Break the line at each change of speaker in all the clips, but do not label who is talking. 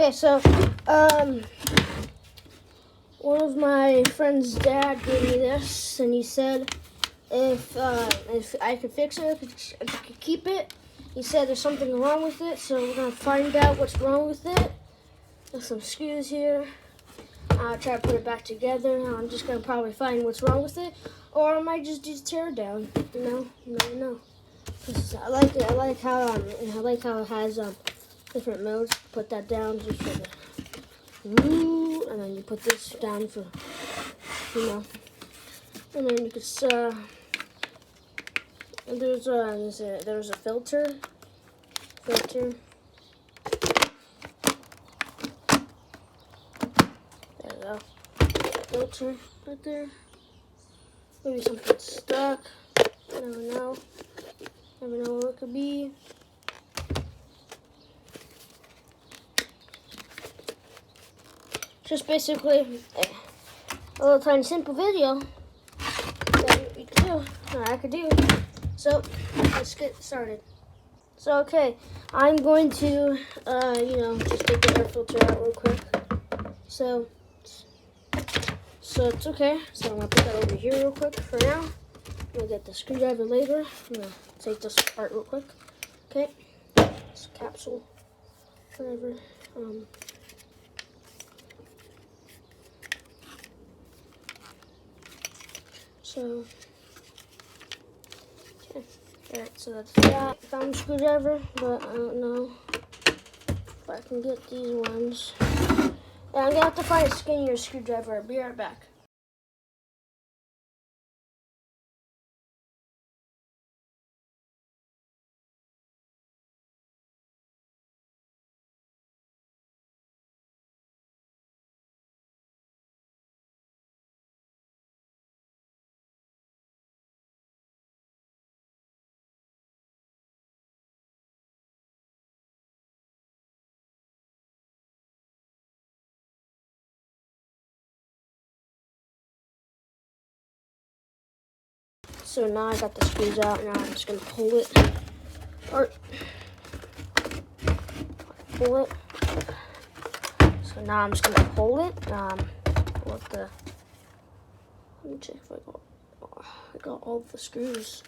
Okay, so, one of my friend's dad gave me this, and he said if I could fix it, if I could keep it. He said there's something wrong with it, so we're gonna find out what's wrong with it. There's some screws here. I'll try to put it back together. I'm just gonna probably find what's wrong with it, or I might just do Teardown. You never know. I like it. I like how it has different modes. Put that down just for the woo, and then you put this down for and then you could and there's a filter. There you go. Filter right there. Maybe something stuck. Never know. Never know what it could be. Just basically a little tiny simple video that you could do, or I could do. So let's get started. So okay, I'm going to just take the air filter out real quick. So it's okay. So I'm gonna put that over here real quick for now. We'll get the screwdriver later. I'm gonna take this apart real quick. Okay, this capsule, whatever. So, okay. Alright, so that's that. I found a screwdriver, but I don't know if I can get these ones. And I'm gonna have to find a skinnier screwdriver. I'll be right back. So now I got the screws out. Now I'm just gonna pull it. Pull it. So now I'm just gonna pull it. Let me check if I got all the screws.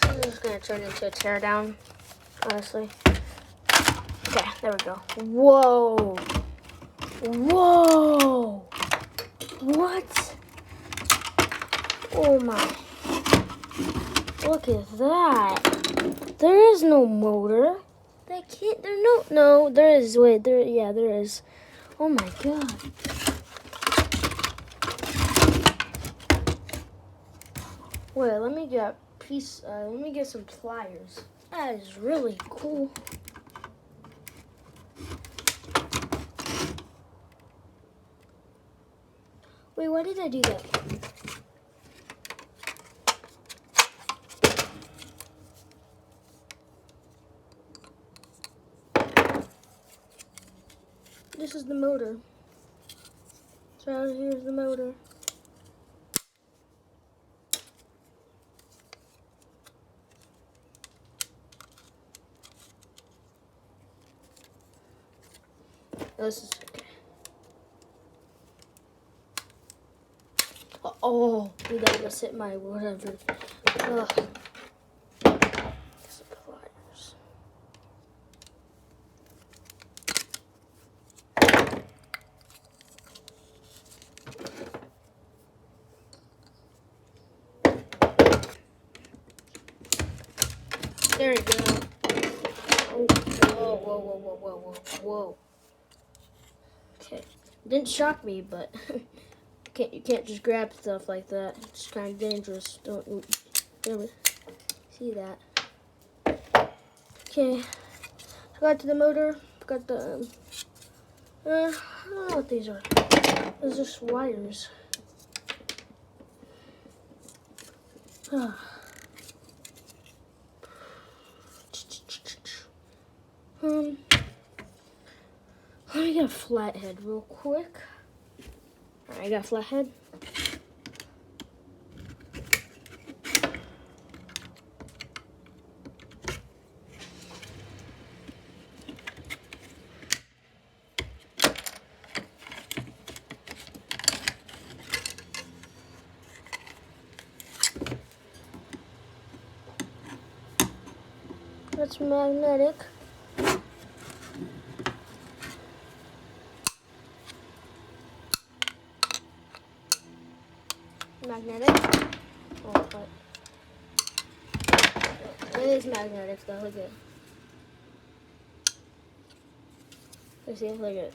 I'm just gonna turn it into a teardown, honestly. Okay, there we go. Whoa! Whoa! What? Oh my! Look at that! There is no motor. That can't. No. There is. Wait. There. Yeah. There is. Oh my god! Wait. Let me get let me get some pliers. That is really cool. Wait, why did I do that? This is the motor. So here's the motor. This is okay. Oh, dude, that must hit my whatever. Ugh. Suppliers. There you go. Oh, whoa. Okay, didn't shock me, but you can't just grab stuff like that. It's kind of dangerous. Don't really see that. Okay, got to the motor. Got the I don't know what these are. Those are just wires. get a flathead real quick. Alright, I got a flathead. That's magnetic. Magnetic. Oh, but it is magnetic though. Look at it. Let's see. Look at it.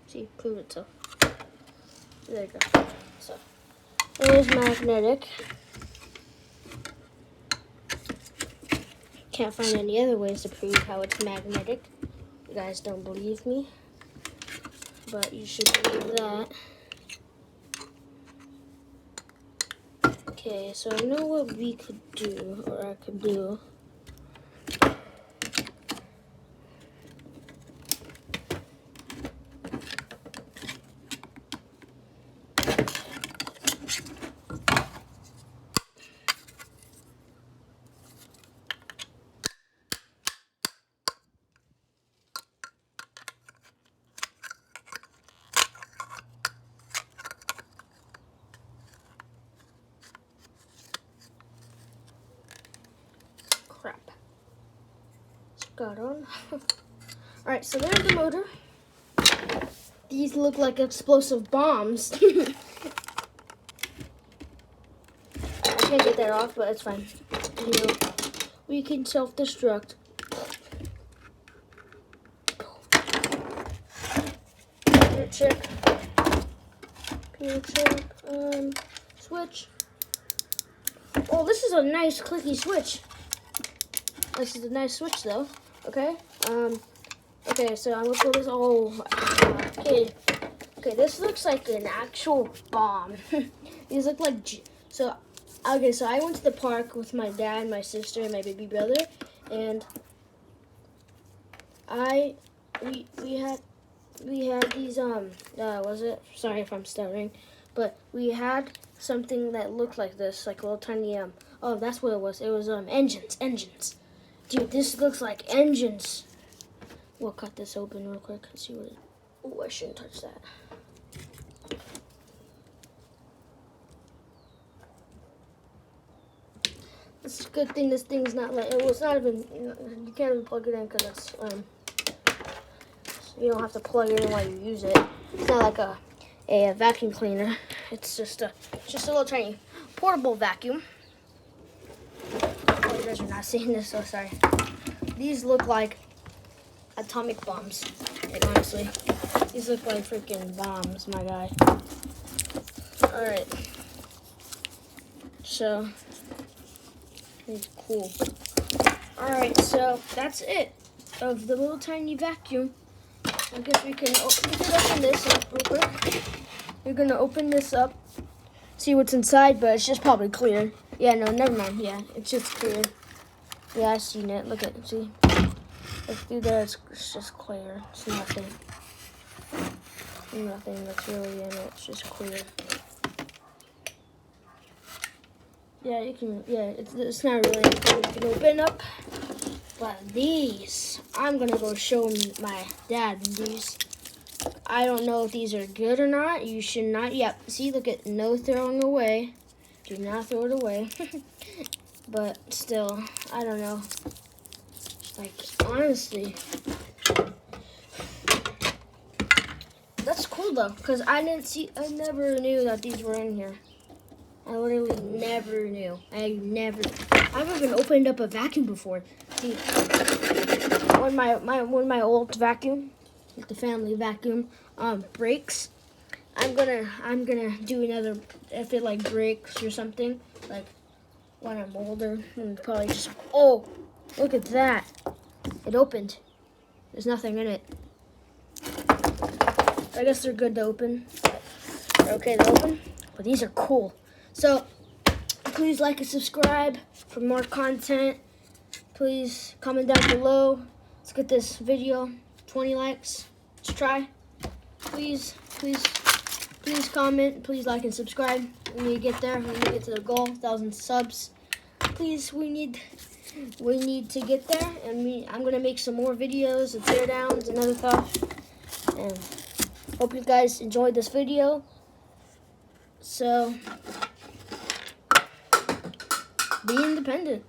See, prove it so. There you go. So it is magnetic. Can't find any other ways to prove how it's magnetic. You guys don't believe me, but you should believe that. Okay, so I know what we could do, or I could do. Crap. It's got on. Alright, so there's the motor. These look like explosive bombs. I can't get that off, but it's fine. You know, we can self-destruct. Computer chip. Switch. Oh, this is a nice clicky switch. This is a nice switch though. Okay. Okay, so I'm gonna put this. Oh, okay. Okay, this looks like an actual bomb. These look like so. Okay, so I went to the park with my dad, my sister, and my baby brother, and we had these was it? Sorry if I'm stuttering, but we had something that looked like this, like a little tiny oh, that's what it was. It was engines. Dude, this looks like engines. We'll cut this open real quick and see what it. Oh, I shouldn't touch that. It's a good thing this thing's not like, it was not even, you can't even plug it in because it's, you don't have to plug it in while you use it. It's not like a vacuum cleaner. It's just a little tiny portable vacuum. Oh, you guys are not seeing this, so sorry. These look like atomic bombs, like, honestly. These look like freaking bombs, my guy. Alright. So, it's cool. Alright, so that's it of the little tiny vacuum. I guess we can open this up real quick. We're gonna open this up, see what's inside, but it's just probably clear. Yeah, no, never mind. Yeah, it's just clear. Yeah, I've seen it. Look at it. See? Look through there. It's just clear. It's nothing. Nothing that's really in it. It's just clear. Yeah, you can. Yeah, it's not really anything you can open up. But these, I'm gonna go show my dad these. I don't know if these are good or not. You should not. Yep. See, look at no throwing away. Do not throw it away. But still, I don't know. Like, honestly, that's cool though, because I never knew that these were in here. I literally never knew. I've even opened up a vacuum before. See, when my old vacuum, like the family vacuum, breaks, I'm gonna do another, if it like breaks or something, like when I'm older, and probably just, oh, look at that. It opened. There's nothing in it. I guess they're good to open. They're okay to open, but these are cool. So, please like and subscribe for more content. Please comment down below. Let's get this video 20 likes. Let's try. Please comment. Please like and subscribe. We need to get there. We need to get to the goal, 1,000 subs. Please, we need to get there. And I'm gonna make some more videos of teardowns and other stuff. And hope you guys enjoyed this video. So be independent.